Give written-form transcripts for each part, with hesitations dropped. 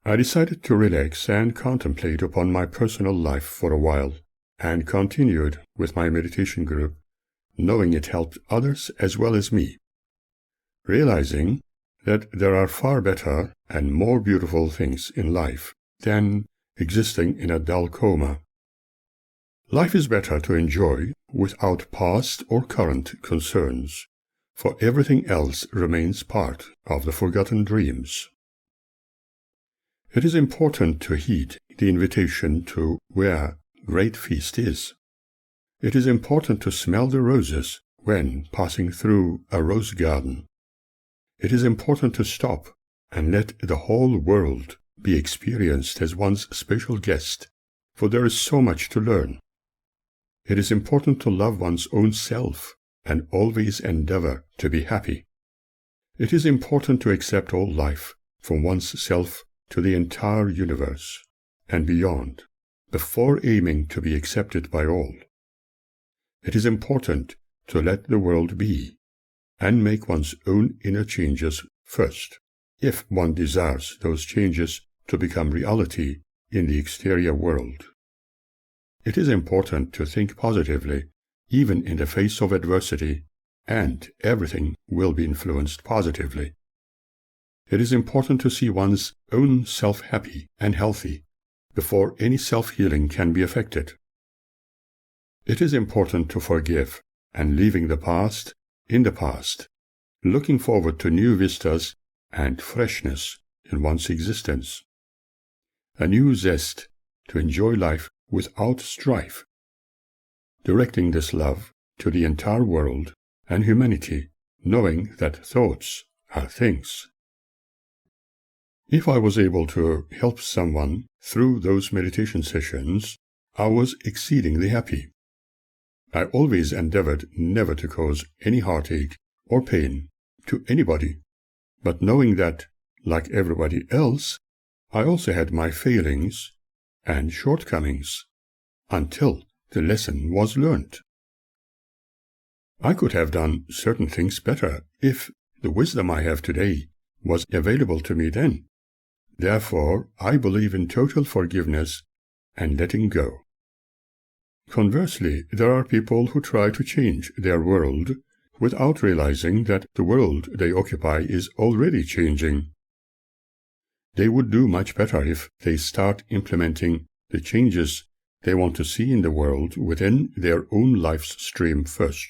I decided to relax and contemplate upon my personal life for a while, and continued with my meditation group, knowing it helped others as well as me, realizing that there are far better and more beautiful things in life than existing in a dull coma. Life is better to enjoy without past or current concerns, for everything else remains part of the forgotten dreams. It is important to heed the invitation to where great feast is. It is important to smell the roses when passing through a rose garden. It is important to stop and let the whole world be experienced as one's special guest, for there is so much to learn. It is important to love one's own self and always endeavor to be happy. It is important to accept all life, from one's self to the entire universe and beyond, before aiming to be accepted by all. It is important to let the world be and make one's own inner changes first, if one desires those changes to become reality in the exterior world. It is important to think positively, even in the face of adversity, and everything will be influenced positively. It is important to see one's own self happy and healthy before any self-healing can be effected. It is important to forgive and leaving the past in the past, looking forward to new vistas and freshness in one's existence. A new zest to enjoy life without strife, directing this love to the entire world and humanity, knowing that thoughts are things. If I was able to help someone through those meditation sessions, I was exceedingly happy. I always endeavored never to cause any heartache or pain to anybody, but knowing that, like everybody else, I also had my failings and shortcomings, until the lesson was learnt. I could have done certain things better if the wisdom I have today was available to me then. Therefore, I believe in total forgiveness and letting go. Conversely, there are people who try to change their world without realizing that the world they occupy is already changing. They would do much better if they start implementing the changes they want to see in the world within their own life's stream first.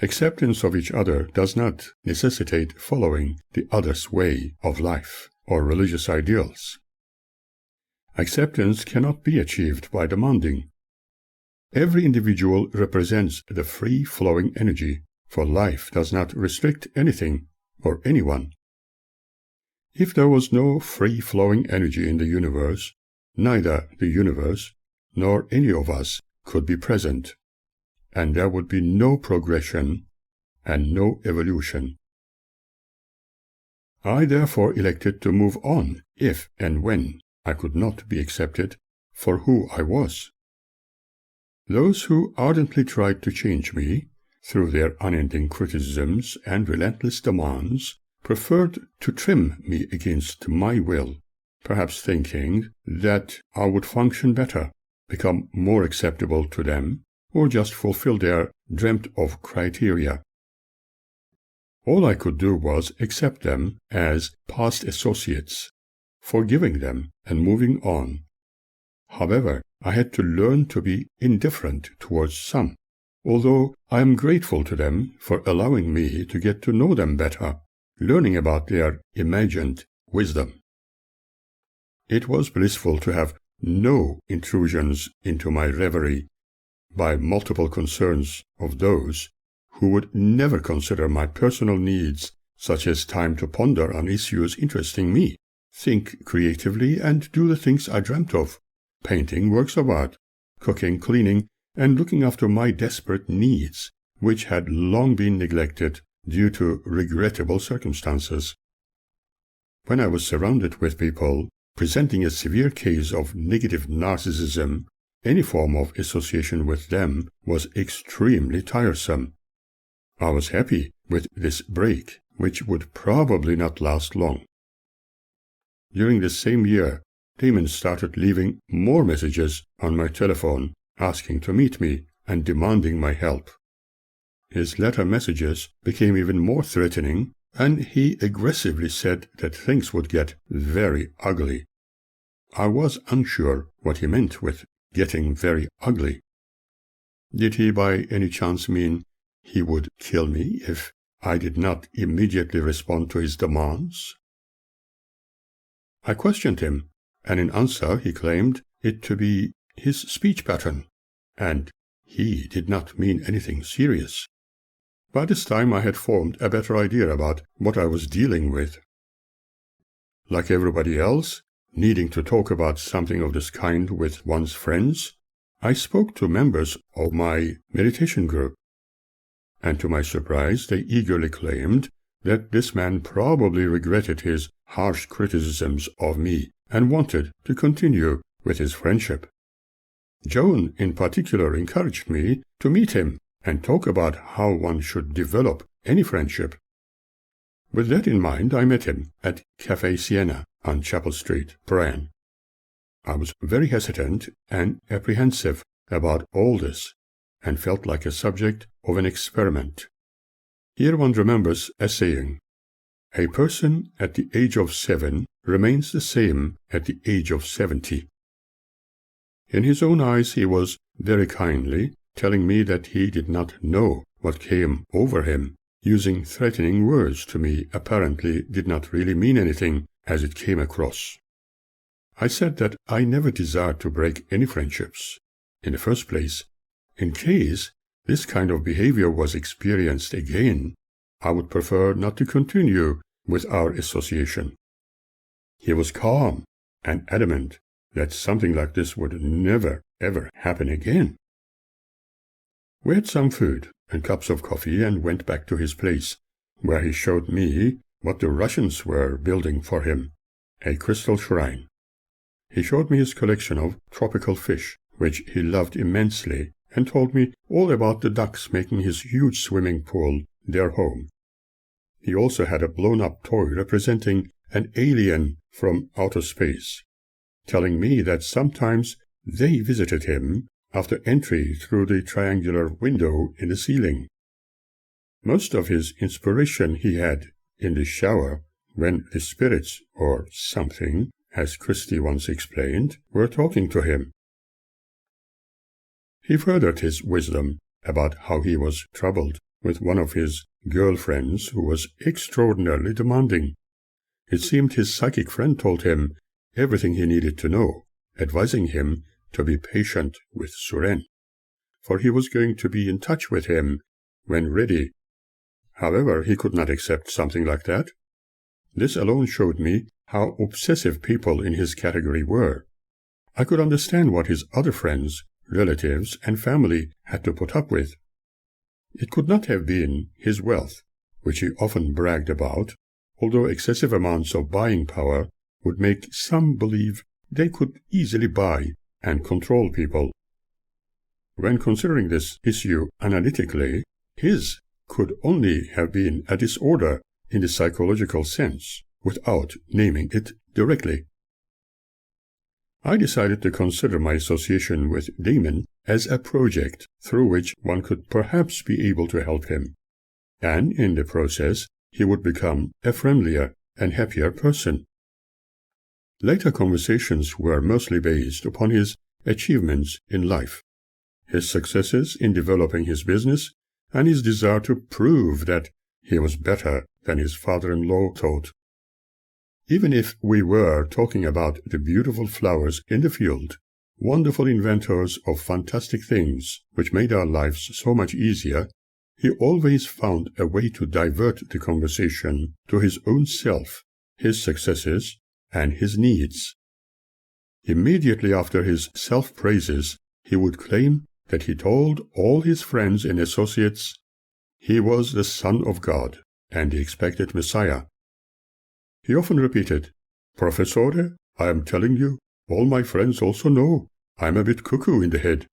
Acceptance of each other does not necessitate following the other's way of life or religious ideals. Acceptance cannot be achieved by demanding. Every individual represents the free-flowing energy, for life does not restrict anything or anyone. If there was no free-flowing energy in the universe, neither the universe nor any of us could be present, and there would be no progression and no evolution. I therefore elected to move on if and when I could not be accepted for who I was. Those who ardently tried to change me, through their unending criticisms and relentless demands, preferred to trim me against my will, perhaps thinking that I would function better, become more acceptable to them, or just fulfill their dreamt-of criteria. All I could do was accept them as past associates, forgiving them and moving on. However, I had to learn to be indifferent towards some, although I am grateful to them for allowing me to get to know them better, learning about their imagined wisdom. It was blissful to have no intrusions into my reverie by multiple concerns of those who would never consider my personal needs, such as time to ponder on issues interesting me, think creatively, and do the things I dreamt of, painting works of art, cooking, cleaning, and looking after my desperate needs, which had long been neglected due to regrettable circumstances. When I was surrounded with people presenting a severe case of negative narcissism, any form of association with them was extremely tiresome. I was happy with this break, which would probably not last long. During this same year, Damon started leaving more messages on my telephone, asking to meet me and demanding my help. His later messages became even more threatening, and he aggressively said that things would get very ugly. I was unsure what he meant with getting very ugly. Did he by any chance mean he would kill me if I did not immediately respond to his demands? I questioned him, and in answer he claimed it to be his speech pattern, and he did not mean anything serious. By this time I had formed a better idea about what I was dealing with. Like everybody else, needing to talk about something of this kind with one's friends, I spoke to members of my meditation group, and to my surprise they eagerly claimed that this man probably regretted his harsh criticisms of me and wanted to continue with his friendship. Joan in particular encouraged me to meet him and talk about how one should develop any friendship. With that in mind, I met him at Café Siena on Chapel Street, Prahran. I was very hesitant and apprehensive about all this, and felt like a subject of an experiment. Here one remembers a saying, "A person at the age of 7 remains the same at the age of 70. In his own eyes he was very kindly telling me that he did not know what came over him. Using threatening words to me apparently did not really mean anything as it came across. I said that I never desired to break any friendships. In the first place, in case this kind of behavior was experienced again, I would prefer not to continue with our association. He was calm and adamant that something like this would never, ever happen again. We had some food and cups of coffee and went back to his place, where he showed me what the Russians were building for him, a crystal shrine. He showed me his collection of tropical fish, which he loved immensely, and told me all about the ducks making his huge swimming pool their home. He also had a blown-up toy representing an alien from outer space, telling me that sometimes they visited him after entry through the triangular window in the ceiling. Most of his inspiration he had in the shower, when the spirits, or something, as Christie once explained, were talking to him. He furthered his wisdom about how he was troubled with one of his girlfriends who was extraordinarily demanding. It seemed his psychic friend told him everything he needed to know, advising him to be patient with Suren, for he was going to be in touch with him when ready. However, he could not accept something like that. This alone showed me how obsessive people in his category were. I could understand what his other friends, relatives, and family had to put up with. It could not have been his wealth, which he often bragged about, although excessive amounts of buying power would make some believe they could easily buy and control people. When considering this issue analytically, his could only have been a disorder in the psychological sense, without naming it directly. I decided to consider my association with Damon as a project through which one could perhaps be able to help him, and in the process he would become a friendlier and happier person. Later conversations were mostly based upon his achievements in life, his successes in developing his business, and his desire to prove that he was better than his father-in-law thought. Even if we were talking about the beautiful flowers in the field, wonderful inventors of fantastic things which made our lives so much easier, he always found a way to divert the conversation to his own self, his successes, and his needs. Immediately after his self-praises, he would claim that he told all his friends and associates he was the Son of God and the expected Messiah. He often repeated, "Professore, I am telling you, all my friends also know I'm a bit cuckoo in the head,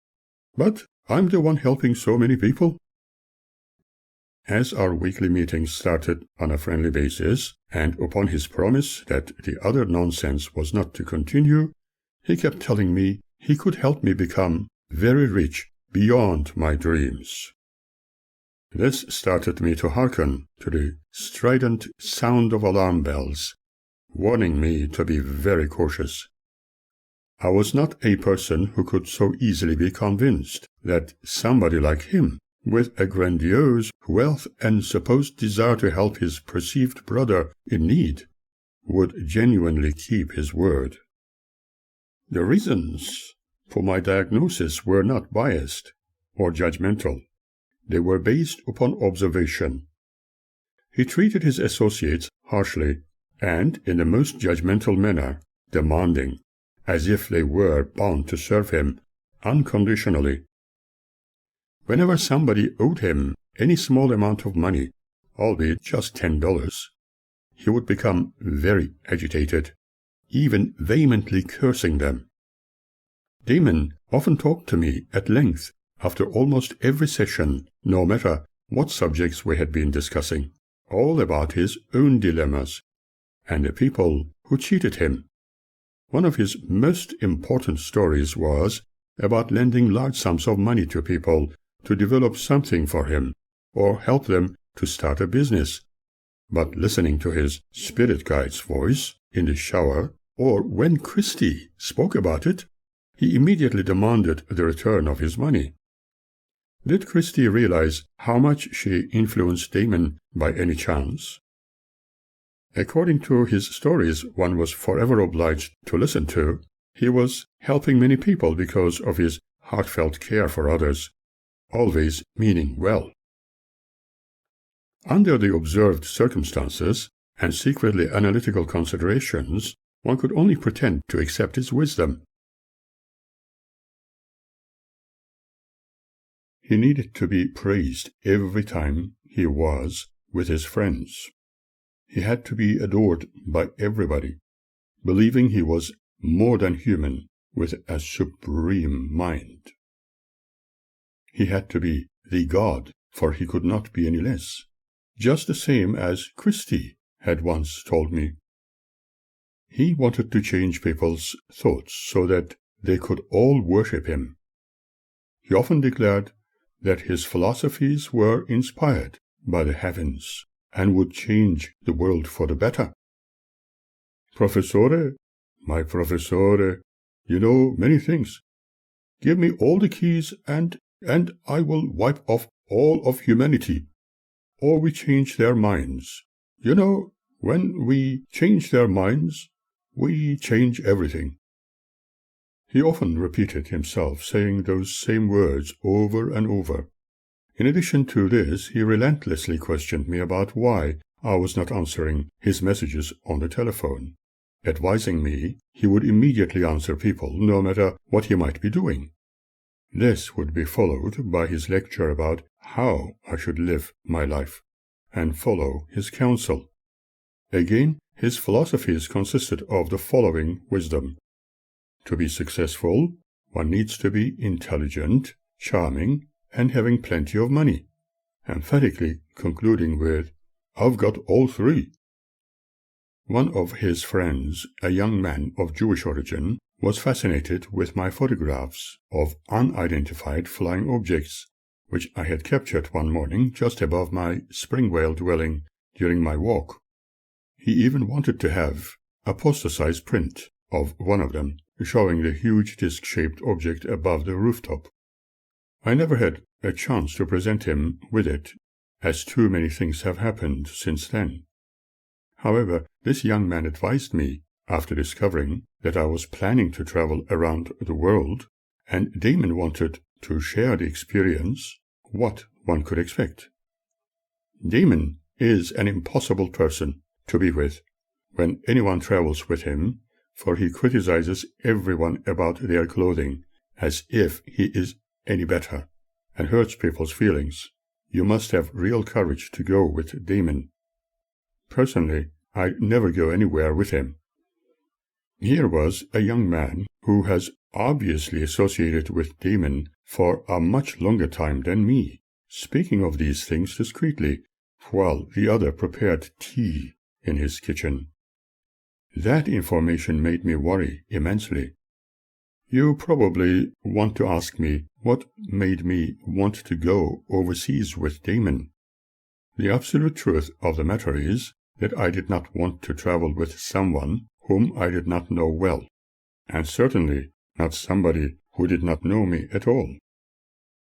but I'm the one helping so many people." As our weekly meetings started on a friendly basis, and upon his promise that the other nonsense was not to continue, he kept telling me he could help me become very rich beyond my dreams. This started me to hearken to the strident sound of alarm bells, warning me to be very cautious. I was not a person who could so easily be convinced that somebody like him, with a grandiose wealth and supposed desire to help his perceived brother in need, would genuinely keep his word. The reasons for my diagnosis were not biased or judgmental. They were based upon observation. He treated his associates harshly and in the most judgmental manner, demanding, as if they were bound to serve him unconditionally. Whenever somebody owed him any small amount of money, albeit just $10, he would become very agitated, even vehemently cursing them. Damon often talked to me at length after almost every session, no matter what subjects we had been discussing, all about his own dilemmas and the people who cheated him. One of his most important stories was about lending large sums of money to people to develop something for him or help them to start a business. But listening to his spirit guide's voice in the shower or when Christy spoke about it, he immediately demanded the return of his money. Did Christy realize how much she influenced Damon by any chance? According to his stories one was forever obliged to listen to, he was helping many people because of his heartfelt care for others, always meaning well. Under the observed circumstances and secretly analytical considerations, one could only pretend to accept his wisdom. He needed to be praised every time he was with his friends. He had to be adored by everybody, believing he was more than human with a supreme mind. He had to be the god, for he could not be any less, just the same as Christy had once told me. He wanted to change people's thoughts so that they could all worship him. He often declared that his philosophies were inspired by the heavens and would change the world for the better. Professore, my professore, you know many things. Give me all the keys and I will wipe off all of humanity, or we change their minds. You know, when we change their minds, we change everything. He often repeated himself, saying those same words over and over. In addition to this, he relentlessly questioned me about why I was not answering his messages on the telephone, advising me he would immediately answer people no matter what he might be doing. This would be followed by his lecture about how I should live my life, and follow his counsel. Again, his philosophies consisted of the following wisdom. To be successful, one needs to be intelligent, charming, and having plenty of money, emphatically concluding with, "I've got all three." One of his friends, a young man of Jewish origin, was fascinated with my photographs of unidentified flying objects, which I had captured one morning just above my Springvale dwelling during my walk. He even wanted to have a poster-size print of one of them, showing the huge disc-shaped object above the rooftop. I never had a chance to present him with it, as too many things have happened since then. However, this young man advised me, after discovering that I was planning to travel around the world, and Damon wanted to share the experience, what one could expect. Damon is an impossible person to be with when anyone travels with him, for he criticizes everyone about their clothing as if he is any better, and hurts people's feelings. You must have real courage to go with Damon. Personally, I never go anywhere with him. Here was a young man who has obviously associated with Damon for a much longer time than me, speaking of these things discreetly, while the other prepared tea in his kitchen. That information made me worry immensely. You probably want to ask me what made me want to go overseas with Damon. The absolute truth of the matter is that I did not want to travel with someone whom I did not know well, and certainly not somebody who did not know me at all.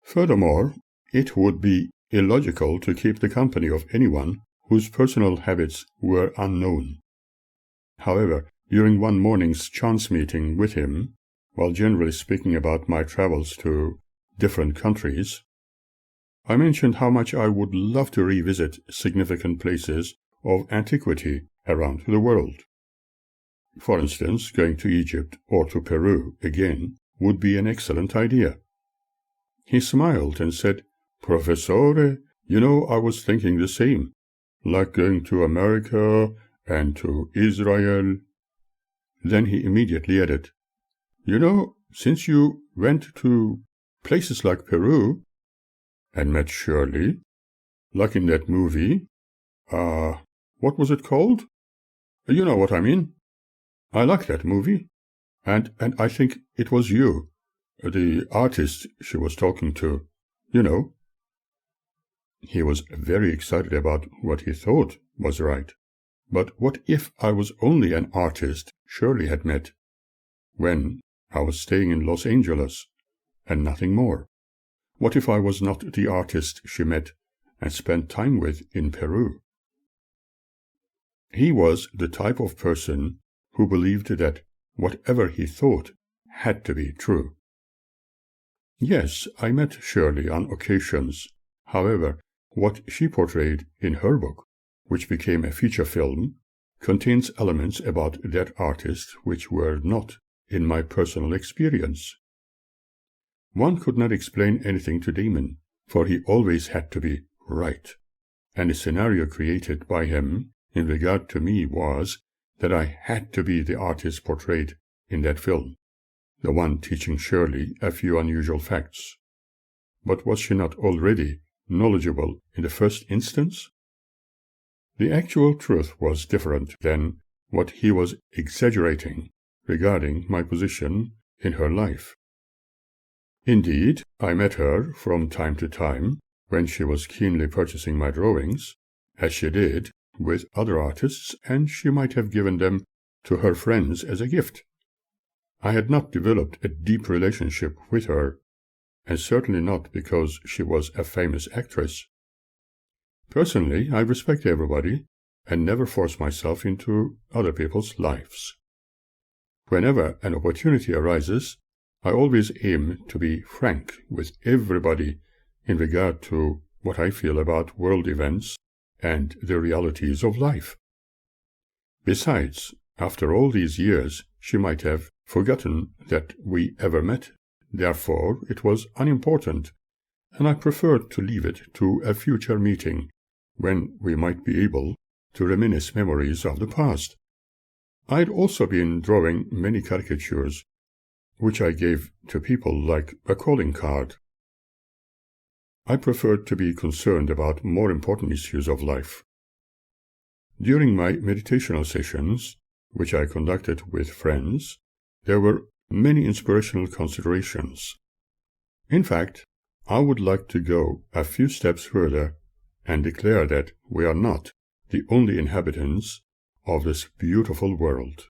Furthermore, it would be illogical to keep the company of anyone whose personal habits were unknown. However, during one morning's chance meeting with him, while generally speaking about my travels to different countries, I mentioned how much I would love to revisit significant places of antiquity around the world. For instance, going to Egypt or to Peru again would be an excellent idea. He smiled and said, "Professore, you know, I was thinking the same, like going to America and to Israel." Then he immediately added, "You know, since you went to places like Peru and met Shirley, like in that movie, what was it called? You know what I mean. I like that movie, and I think it was you, the artist she was talking to, you know." He was very excited about what he thought was right. But what if I was only an artist Shirley had met when I was staying in Los Angeles, and nothing more? What if I was not the artist she met and spent time with in Peru? He was the type of person who believed that whatever he thought had to be true. Yes, I met Shirley on occasions. However, what she portrayed in her book, which became a feature film, contains elements about that artist which were not in my personal experience. One could not explain anything to Damon, for he always had to be right, and the scenario created by him in regard to me was that I had to be the artist portrayed in that film, the one teaching Shirley a few unusual facts. But was she not already knowledgeable in the first instance? The actual truth was different than what he was exaggerating regarding my position in her life. Indeed, I met her from time to time when she was keenly purchasing my drawings, as she did with other artists, and she might have given them to her friends as a gift. I had not developed a deep relationship with her, and certainly not because she was a famous actress. Personally, I respect everybody and never force myself into other people's lives. Whenever an opportunity arises, I always aim to be frank with everybody in regard to what I feel about world events and the realities of life. Besides, after all these years, she might have forgotten that we ever met. Therefore, it was unimportant, and I preferred to leave it to a future meeting, when we might be able to reminisce memories of the past. I had also been drawing many caricatures, which I gave to people like a calling card. I preferred to be concerned about more important issues of life. During my meditational sessions, which I conducted with friends, there were many inspirational considerations. In fact, I would like to go a few steps further and declare that we are not the only inhabitants of this beautiful world.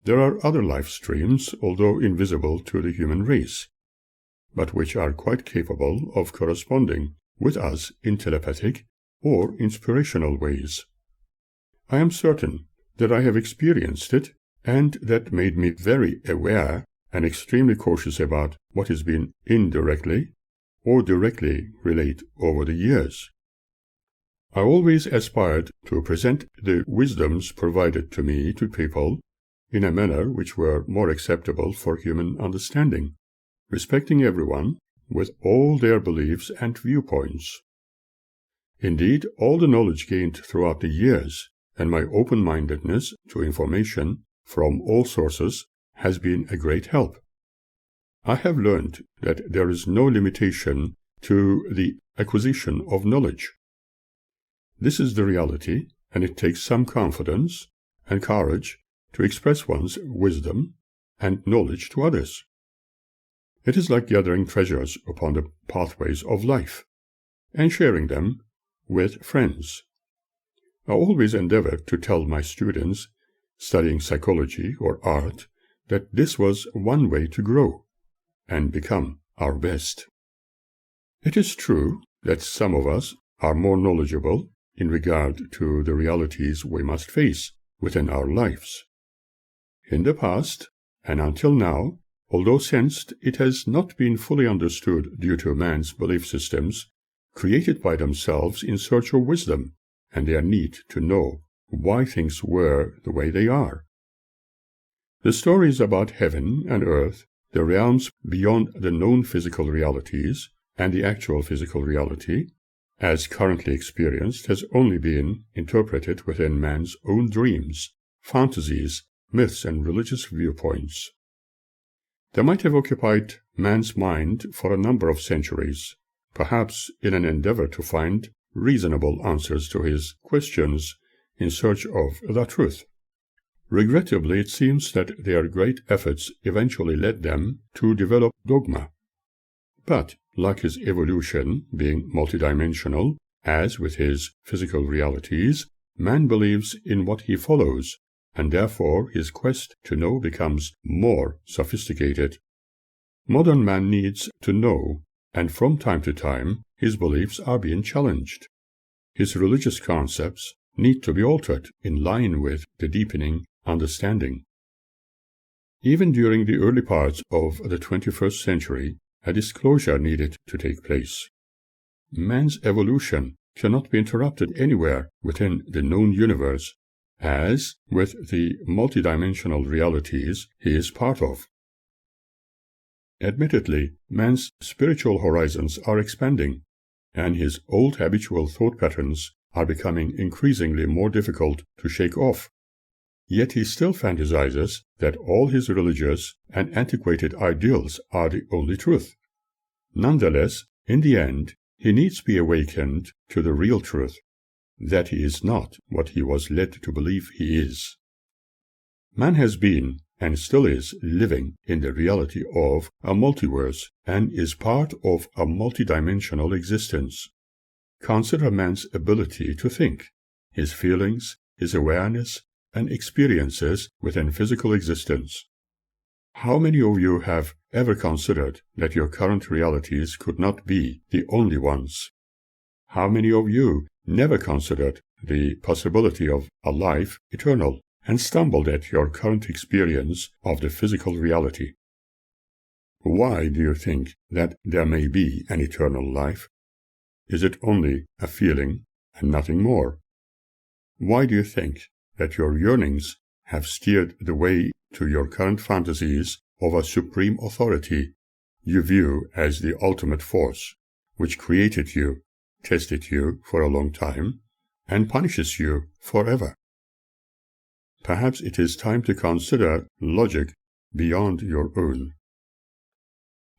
There are other life streams, although invisible to the human race, but which are quite capable of corresponding with us in telepathic or inspirational ways. I am certain that I have experienced it, and that made me very aware and extremely cautious about what has been indirectly or directly relayed over the years. I always aspired to present the wisdoms provided to me to people in a manner which were more acceptable for human understanding, respecting everyone with all their beliefs and viewpoints. Indeed, all the knowledge gained throughout the years and my open-mindedness to information from all sources has been a great help. I have learned that there is no limitation to the acquisition of knowledge. This is the reality, and it takes some confidence and courage to express one's wisdom and knowledge to others. It is like gathering treasures upon the pathways of life and sharing them with friends. I always endeavor to tell my students studying psychology or art that this was one way to grow and become our best. It is true that some of us are more knowledgeable in regard to the realities we must face within our lives. In the past, and until now, although sensed it has not been fully understood due to man's belief systems, created by themselves in search of wisdom, and their need to know why things were the way they are. The stories about heaven and earth, the realms beyond the known physical realities, and the actual physical reality, as currently experienced, has only been interpreted within man's own dreams, fantasies, myths, and religious viewpoints. They might have occupied man's mind for a number of centuries, perhaps in an endeavor to find reasonable answers to his questions in search of the truth. Regrettably, it seems that their great efforts eventually led them to develop dogma. But, like his evolution being multidimensional, as with his physical realities, man believes in what he follows, and therefore his quest to know becomes more sophisticated. Modern man needs to know, and from time to time his beliefs are being challenged. His religious concepts need to be altered in line with the deepening understanding. Even during the early parts of the 21st century, a disclosure needed to take place. Man's evolution cannot be interrupted anywhere within the known universe, as with the multidimensional realities he is part of. Admittedly, man's spiritual horizons are expanding, and his old habitual thought patterns are becoming increasingly more difficult to shake off. Yet he still fantasizes that all his religious and antiquated ideals are the only truth. Nonetheless, in the end, he needs to be awakened to the real truth, that he is not what he was led to believe he is. Man has been, and still is, living in the reality of a multiverse, and is part of a multidimensional existence. Consider man's ability to think, his feelings, his awareness, and experiences within physical existence. How many of you have ever considered that your current realities could not be the only ones? How many of you never considered the possibility of a life eternal and stumbled at your current experience of the physical reality? Why do you think that there may be an eternal life? Is it only a feeling and nothing more? Why do you think that your yearnings have steered the way to your current fantasies of a supreme authority you view as the ultimate force, which created you, tested you for a long time, and punishes you forever? Perhaps it is time to consider logic beyond your own.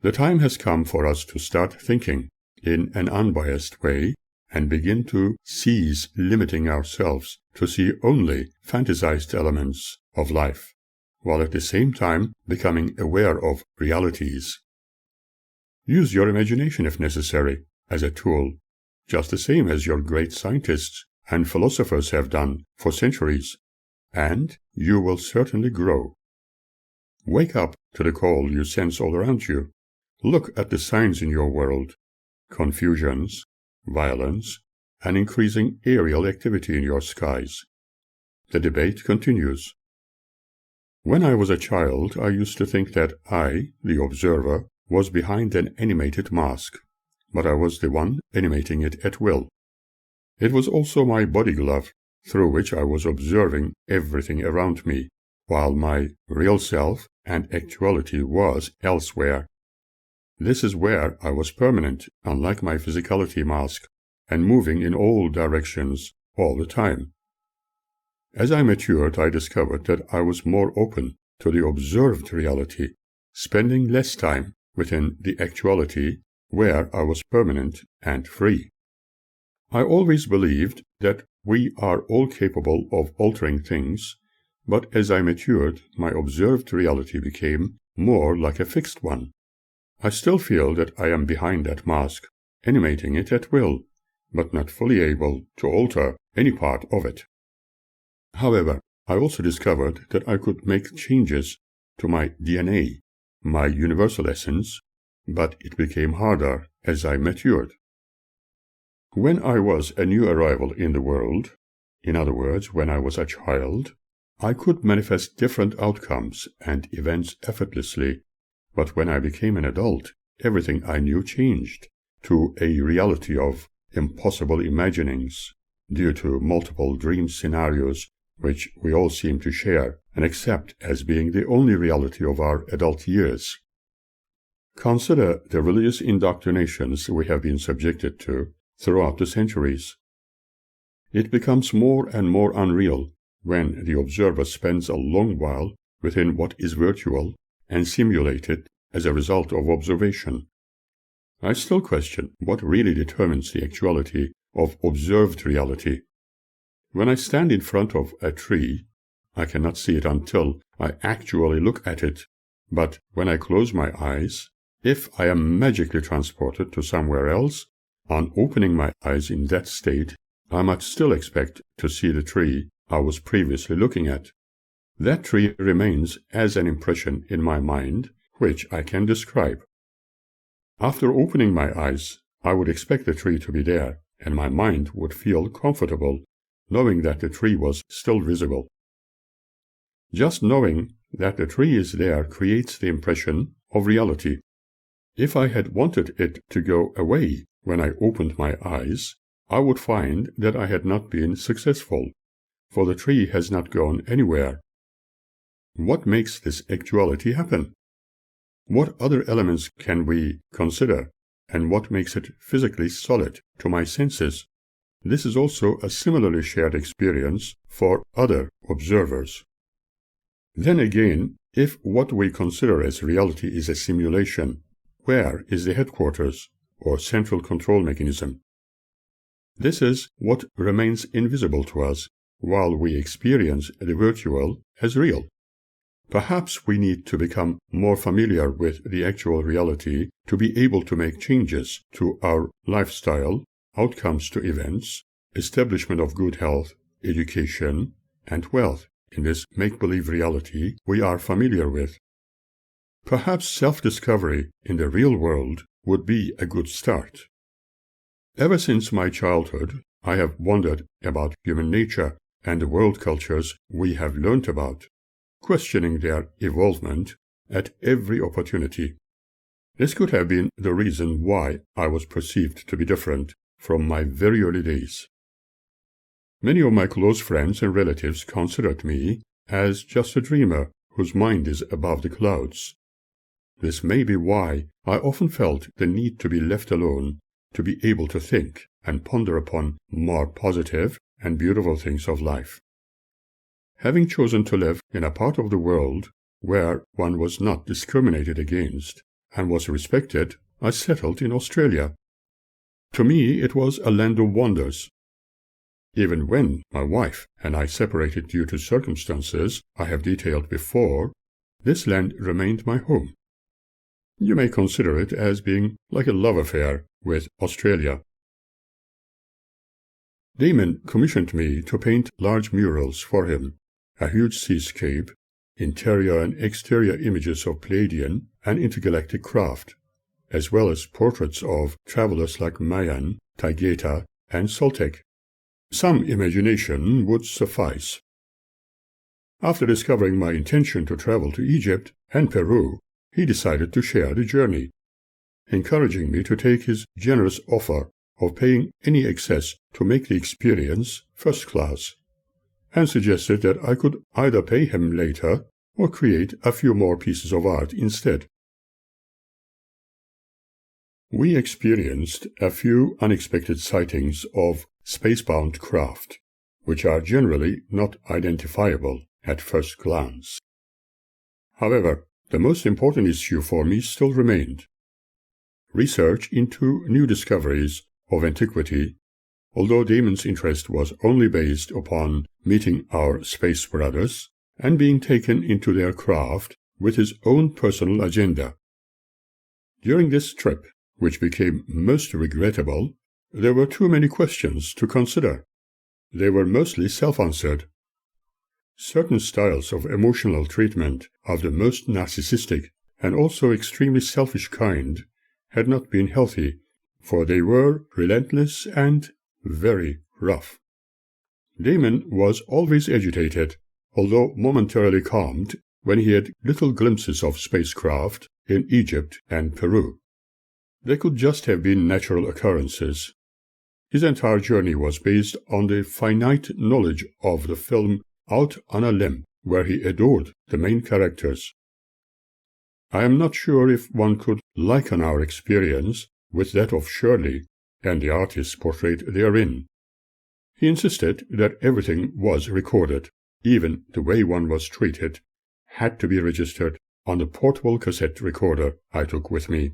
The time has come for us to start thinking in an unbiased way and begin to cease limiting ourselves to see only fantasized elements of life, while at the same time becoming aware of realities. Use your imagination if necessary as a tool, just the same as your great scientists and philosophers have done for centuries, and you will certainly grow. Wake up to the call you sense all around you. Look at the signs in your world: confusions, violence, and increasing aerial activity in your skies. The debate continues. When I was a child, I used to think that I, the observer, was behind an animated mask, but I was the one animating it at will. It was also my body glove, through which I was observing everything around me, while my real self and actuality was elsewhere. This is where I was permanent, unlike my physicality mask, and moving in all directions all the time. As I matured, I discovered that I was more open to the observed reality, spending less time within the actuality where I was permanent and free. I always believed that we are all capable of altering things, but as I matured, my observed reality became more like a fixed one. I still feel that I am behind that mask, animating it at will, but not fully able to alter any part of it. However, I also discovered that I could make changes to my DNA, my universal essence, but it became harder as I matured. When I was a new arrival in the world, in other words, when I was a child, I could manifest different outcomes and events effortlessly, but when I became an adult, everything I knew changed to a reality of impossible imaginings due to multiple dream scenarios which we all seem to share and accept as being the only reality of our adult years. Consider the religious indoctrinations we have been subjected to throughout the centuries. It becomes more and more unreal when the observer spends a long while within what is virtual and simulated as a result of observation. I still question what really determines the actuality of observed reality. When I stand in front of a tree, I cannot see it until I actually look at it, but when I close my eyes, if I am magically transported to somewhere else, on opening my eyes in that state, I might still expect to see the tree I was previously looking at. That tree remains as an impression in my mind, which I can describe. After opening my eyes, I would expect the tree to be there, and my mind would feel comfortable, knowing that the tree was still visible. Just knowing that the tree is there creates the impression of reality. If I had wanted it to go away when I opened my eyes, I would find that I had not been successful, for the tree has not gone anywhere. What makes this actuality happen? What other elements can we consider, and what makes it physically solid to my senses? This is also a similarly shared experience for other observers. Then again, if what we consider as reality is a simulation, where is the headquarters or central control mechanism? This is what remains invisible to us while we experience the virtual as real. Perhaps we need to become more familiar with the actual reality to be able to make changes to our lifestyle, outcomes to events, establishment of good health, education, and wealth in this make-believe reality we are familiar with. Perhaps self-discovery in the real world would be a good start. Ever since my childhood, I have wondered about human nature and the world cultures we have learnt about, questioning their evolvement at every opportunity. This could have been the reason why I was perceived to be different from my very early days. Many of my close friends and relatives considered me as just a dreamer whose mind is above the clouds. This may be why I often felt the need to be left alone, to be able to think and ponder upon more positive and beautiful things of life. Having chosen to live in a part of the world where one was not discriminated against and was respected, I settled in Australia. To me, it was a land of wonders. Even when my wife and I separated due to circumstances I have detailed before, this land remained my home. You may consider it as being like a love affair with Australia. Damon commissioned me to paint large murals for him, a huge seascape, interior and exterior images of Pleiadian and intergalactic craft, as well as portraits of travelers like Mayan, Taygeta, and Soltec. Some imagination would suffice. After discovering my intention to travel to Egypt and Peru, he decided to share the journey, encouraging me to take his generous offer of paying any excess to make the experience first class, and suggested that I could either pay him later or create a few more pieces of art instead. We experienced a few unexpected sightings of spacebound craft, which are generally not identifiable at first glance. However, the most important issue for me still remained. research into new discoveries of antiquity, although Damon's interest was only based upon meeting our space brothers and being taken into their craft with his own personal agenda. During this trip, which became most regrettable, there were too many questions to consider. They were mostly self-answered. Certain styles of emotional treatment of the most narcissistic and also extremely selfish kind had not been healthy, for they were relentless and very rough. Damon was always agitated, although momentarily calmed, when he had little glimpses of spacecraft in Egypt and Peru. They could just have been natural occurrences. His entire journey was based on the finite knowledge of the film Out on a Limb, where he adored the main characters. I am not sure if one could liken our experience with that of Shirley and the artists portrayed therein. He insisted that everything was recorded, even the way one was treated had to be registered on the portable cassette recorder I took with me.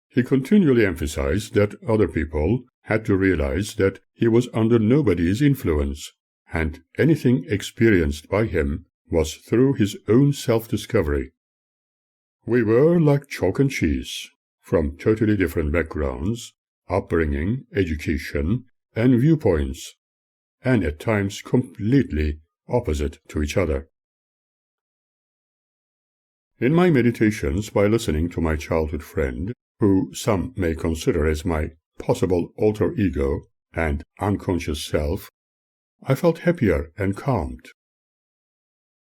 He continually emphasized that other people had to realize that he was under nobody's influence, and anything experienced by him was through his own self-discovery. We were like chalk and cheese, from totally different backgrounds, upbringing, education, and viewpoints, and at times completely opposite to each other. In my meditations by listening to my childhood friend, who some may consider as my possible alter ego and unconscious self, I felt happier and calmed.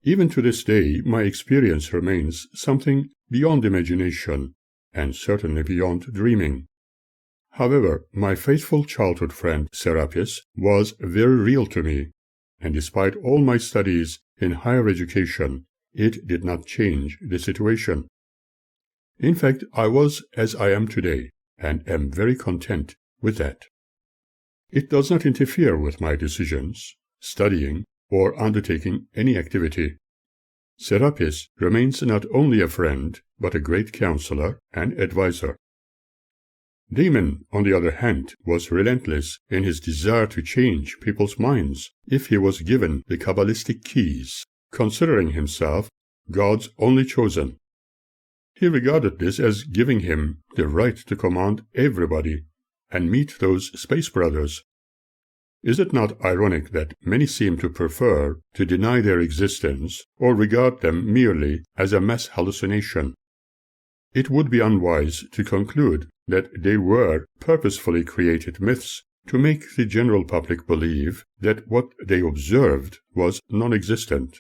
Even to this day, my experience remains something beyond imagination, and certainly beyond dreaming. However, my faithful childhood friend Serapis was very real to me, and despite all my studies in higher education, it did not change the situation. In fact, I was as I am today, and am very content with that. It does not interfere with my decisions, studying, or undertaking any activity. Serapis remains not only a friend, but a great counselor and adviser. Damon, on the other hand, was relentless in his desire to change people's minds if he was given the Kabbalistic keys, considering himself God's only chosen. He regarded this as giving him the right to command everybody and meet those space brothers. Is it not ironic that many seem to prefer to deny their existence or regard them merely as a mass hallucination? It would be unwise to conclude that they were purposefully created myths to make the general public believe that what they observed was non-existent.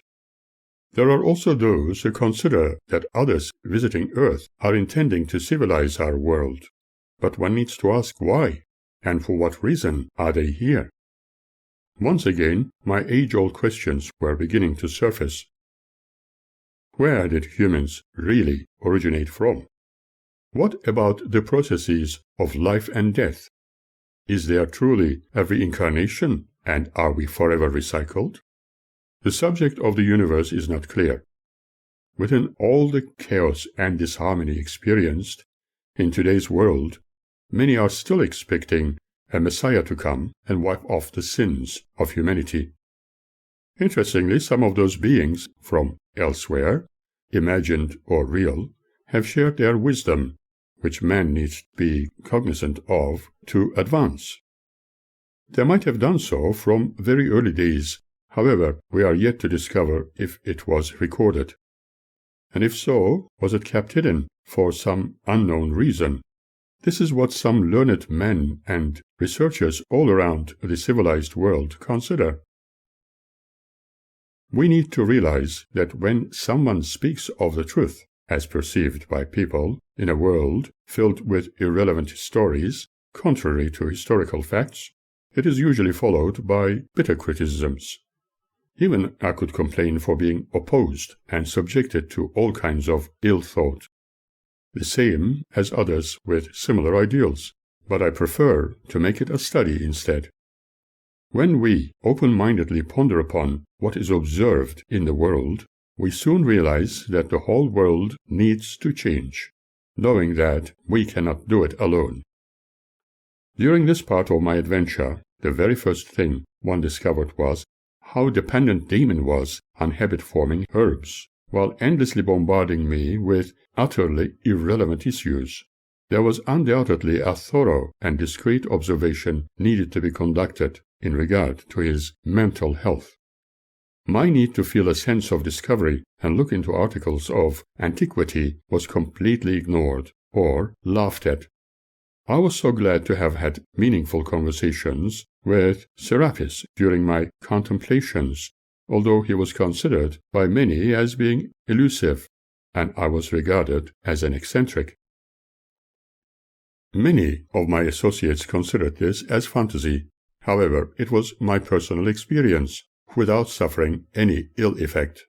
There are also those who consider that others visiting Earth are intending to civilize our world, but one needs to ask why, and for what reason are they here? Once again, my age-old questions were beginning to surface. Where did humans really originate from? What about the processes of life and death? Is there truly a reincarnation, and are we forever recycled? The subject of the universe is not clear. Within all the chaos and disharmony experienced in today's world, many are still expecting a Messiah to come and wipe off the sins of humanity. Interestingly, some of those beings from elsewhere, imagined or real, have shared their wisdom, which man needs to be cognizant of to advance. They might have done so from very early days. However, we are yet to discover if it was recorded. And if so, was it kept hidden for some unknown reason? This is what some learned men and researchers all around the civilized world consider. We need to realize that when someone speaks of the truth, as perceived by people in a world filled with irrelevant stories, contrary to historical facts, it is usually followed by bitter criticisms. Even I could complain for being opposed and subjected to all kinds of ill thought. The same as others with similar ideals, but I prefer to make it a study instead. When we open-mindedly ponder upon what is observed in the world, we soon realize that the whole world needs to change. knowing that we cannot do it alone. During this part of my adventure, the very first thing one discovered was how dependent Damon was on habit-forming herbs, while endlessly bombarding me with utterly irrelevant issues. There was undoubtedly a thorough and discreet observation needed to be conducted in regard to his mental health. My need to feel a sense of discovery and look into articles of antiquity was completely ignored or laughed at. I was so glad to have had meaningful conversations with Serapis during my contemplations, although he was considered by many as being elusive, and I was regarded as an eccentric. Many of my associates considered this as fantasy. However, it was my personal experience, without suffering any ill effect.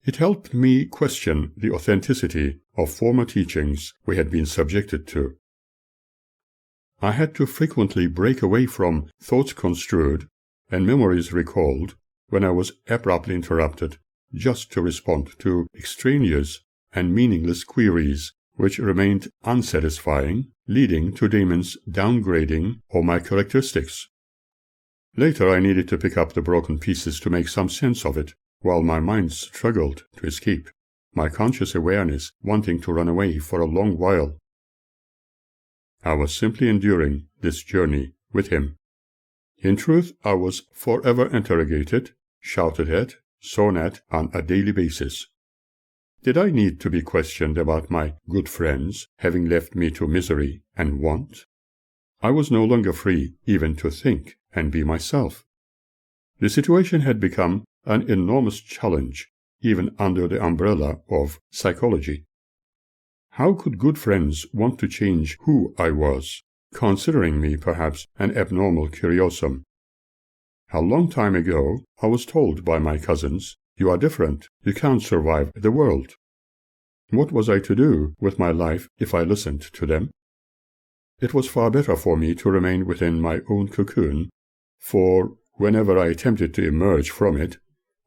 It helped me question the authenticity of former teachings we had been subjected to. I had to frequently break away from thoughts construed and memories recalled when I was abruptly interrupted, just to respond to extraneous and meaningless queries which remained unsatisfying, leading to Damon's downgrading of my characteristics. Later I needed to pick up the broken pieces to make some sense of it, while my mind struggled to escape, my conscious awareness wanting to run away for a long while. I was simply enduring this journey with him. In truth, I was forever interrogated, shouted at, sawn at on a daily basis. Did I need to be questioned about my good friends having left me to misery and want? I was no longer free even to think and be myself. The situation had become an enormous challenge, even under the umbrella of psychology. How could good friends want to change who I was, considering me perhaps an abnormal curiosum? A long time ago, I was told by my cousins, "You are different, you can't survive the world." What was I to do with my life if I listened to them? It was far better for me to remain within my own cocoon, for whenever I attempted to emerge from it,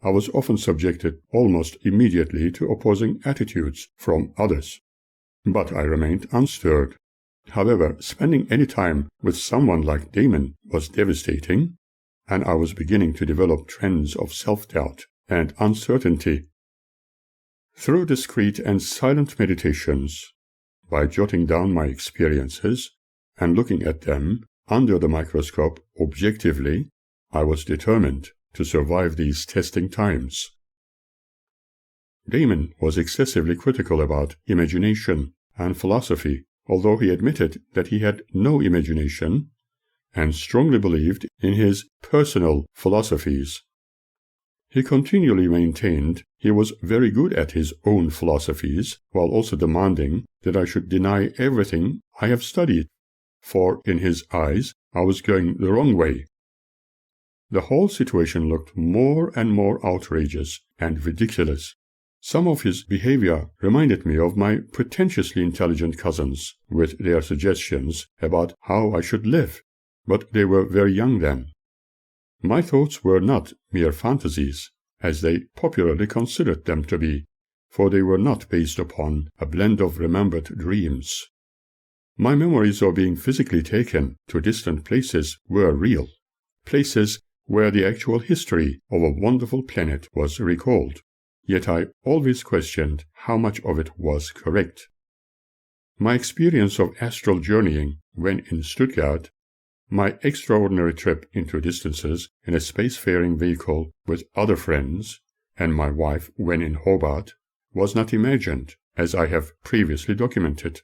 I was often subjected almost immediately to opposing attitudes from others. But I remained unstirred. However, spending any time with someone like Damon was devastating, and I was beginning to develop trends of self-doubt and uncertainty. Through discreet and silent meditations, by jotting down my experiences and looking at them under the microscope objectively, I was determined to survive these testing times. Damon was excessively critical about imagination and philosophy, although he admitted that he had no imagination and strongly believed in his personal philosophies. He continually maintained he was very good at his own philosophies, while also demanding that I should deny everything I have studied, for in his eyes I was going the wrong way. The whole situation looked more and more outrageous and ridiculous. Some of his behavior reminded me of my pretentiously intelligent cousins, with their suggestions about how I should live, but they were very young then. My thoughts were not mere fantasies, as they popularly considered them to be, for they were not based upon a blend of remembered dreams. My memories of being physically taken to distant places were real, places where the actual history of a wonderful planet was recalled. Yet I always questioned how much of it was correct. My experience of astral journeying when in Stuttgart, my extraordinary trip into distances in a spacefaring vehicle with other friends, and my wife when in Hobart, was not imagined, as I have previously documented.